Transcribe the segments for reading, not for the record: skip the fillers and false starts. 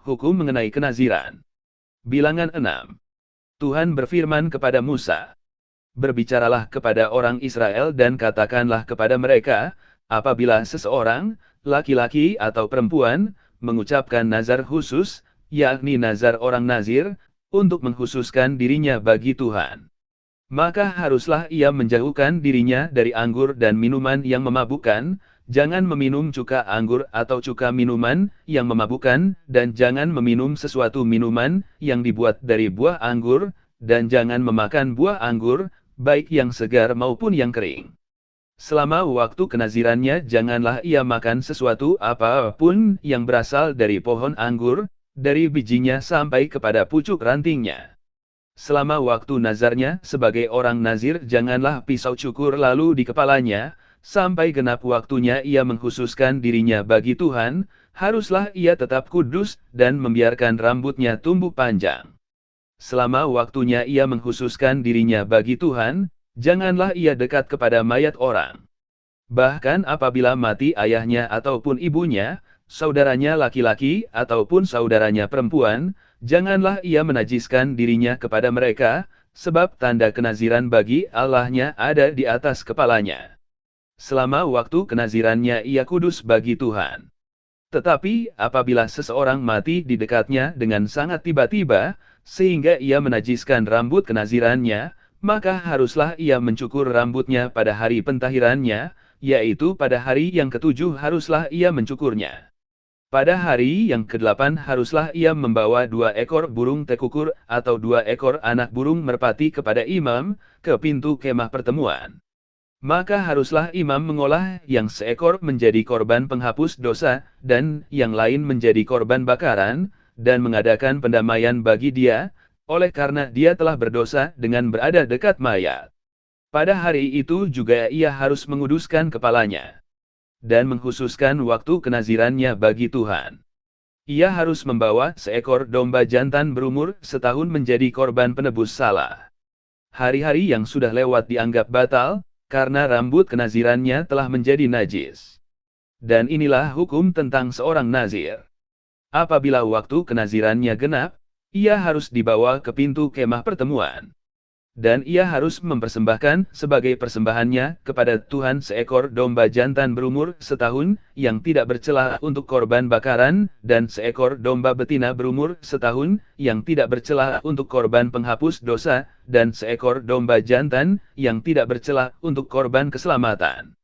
Hukum mengenai kenaziran. Bilangan 6. Tuhan berfirman kepada Musa, "Berbicaralah kepada orang Israel dan katakanlah kepada mereka, apabila seseorang, laki-laki atau perempuan, mengucapkan nazar khusus, yakni nazar orang nazir, untuk mengkhususkan dirinya bagi Tuhan. Maka haruslah ia menjauhkan dirinya dari anggur dan minuman yang memabukkan, jangan meminum cuka anggur atau cuka minuman yang memabukkan, dan jangan meminum sesuatu minuman yang dibuat dari buah anggur, dan jangan memakan buah anggur, baik yang segar maupun yang kering. Selama waktu kenazirannya janganlah ia makan sesuatu apapun yang berasal dari pohon anggur, dari bijinya sampai kepada pucuk rantingnya. Selama waktu nazarnya sebagai orang nazir janganlah pisau cukur lalu di kepalanya, sampai genap waktunya ia mengkhususkan dirinya bagi Tuhan, haruslah ia tetap kudus dan membiarkan rambutnya tumbuh panjang. Selama waktunya ia mengkhususkan dirinya bagi Tuhan, janganlah ia dekat kepada mayat orang. Bahkan apabila mati ayahnya ataupun ibunya, saudaranya laki-laki ataupun saudaranya perempuan, janganlah ia menajiskan dirinya kepada mereka, sebab tanda kenaziran bagi Allahnya ada di atas kepalanya. Selama waktu kenazirannya ia kudus bagi Tuhan. Tetapi apabila seseorang mati di dekatnya dengan sangat tiba-tiba, sehingga ia menajiskan rambut kenazirannya, maka haruslah ia mencukur rambutnya pada hari pentahirannya, yaitu pada hari yang ketujuh haruslah ia mencukurnya. Pada hari yang ke-8 haruslah ia membawa 2 ekor burung tekukur atau 2 ekor anak burung merpati kepada imam, ke pintu kemah pertemuan. Maka haruslah imam mengolah yang seekor menjadi korban penghapus dosa, dan yang lain menjadi korban bakaran, dan mengadakan pendamaian bagi dia, oleh karena dia telah berdosa dengan berada dekat mayat. Pada hari itu juga ia harus menguduskan kepalanya dan mengkhususkan waktu kenazirannya bagi Tuhan. Ia harus membawa seekor domba jantan berumur setahun menjadi korban penebus salah. Hari-hari yang sudah lewat dianggap batal, karena rambut kenazirannya telah menjadi najis. Dan inilah hukum tentang seorang nazir. Apabila waktu kenazirannya genap, ia harus dibawa ke pintu kemah pertemuan. Dan ia harus mempersembahkan sebagai persembahannya kepada Tuhan seekor domba jantan berumur setahun yang tidak bercela untuk korban bakaran, dan seekor domba betina berumur setahun yang tidak bercela untuk korban penghapus dosa, dan seekor domba jantan yang tidak bercela untuk korban keselamatan.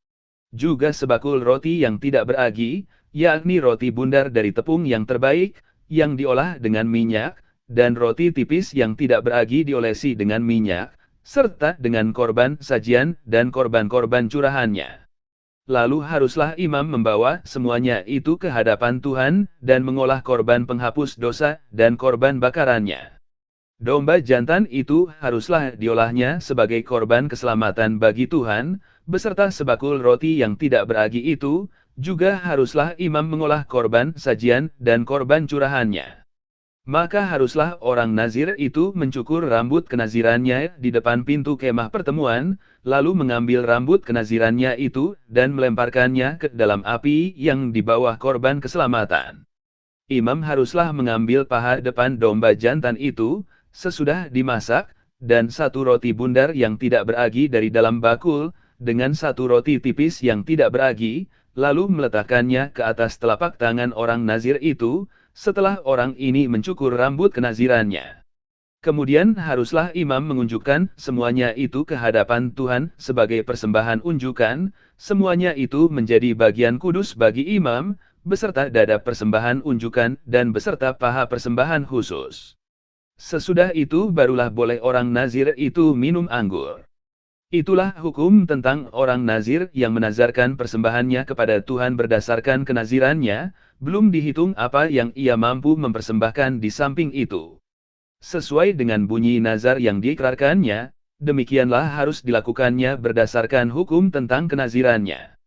Juga sebakul roti yang tidak beragi, yakni roti bundar dari tepung yang terbaik, yang diolah dengan minyak, dan roti tipis yang tidak beragi diolesi dengan minyak, serta dengan korban sajian dan korban-korban curahannya. Lalu haruslah imam membawa semuanya itu ke hadapan Tuhan, dan mengolah korban penghapus dosa dan korban bakarannya. Domba jantan itu haruslah diolahnya sebagai korban keselamatan bagi Tuhan, beserta sebakul roti yang tidak beragi itu, juga haruslah imam mengolah korban sajian dan korban curahannya. Maka haruslah orang nazir itu mencukur rambut kenazirannya di depan pintu kemah pertemuan, lalu mengambil rambut kenazirannya itu, dan melemparkannya ke dalam api yang di bawah korban keselamatan. Imam haruslah mengambil paha depan domba jantan itu, sesudah dimasak, dan 1 roti bundar yang tidak beragi dari dalam bakul, dengan 1 roti tipis yang tidak beragi, lalu meletakkannya ke atas telapak tangan orang nazir itu, setelah orang ini mencukur rambut kenazirannya. Kemudian haruslah imam mengunjukkan semuanya itu ke hadapan Tuhan sebagai persembahan unjukan, semuanya itu menjadi bagian kudus bagi imam, beserta dada persembahan unjukan dan beserta paha persembahan khusus. Sesudah itu barulah boleh orang nazir itu minum anggur. Itulah hukum tentang orang nazir yang menazarkan persembahannya kepada Tuhan berdasarkan kenazirannya, belum dihitung apa yang ia mampu mempersembahkan di samping itu. Sesuai dengan bunyi nazar yang diikrarkannya, demikianlah harus dilakukannya berdasarkan hukum tentang kenazirannya.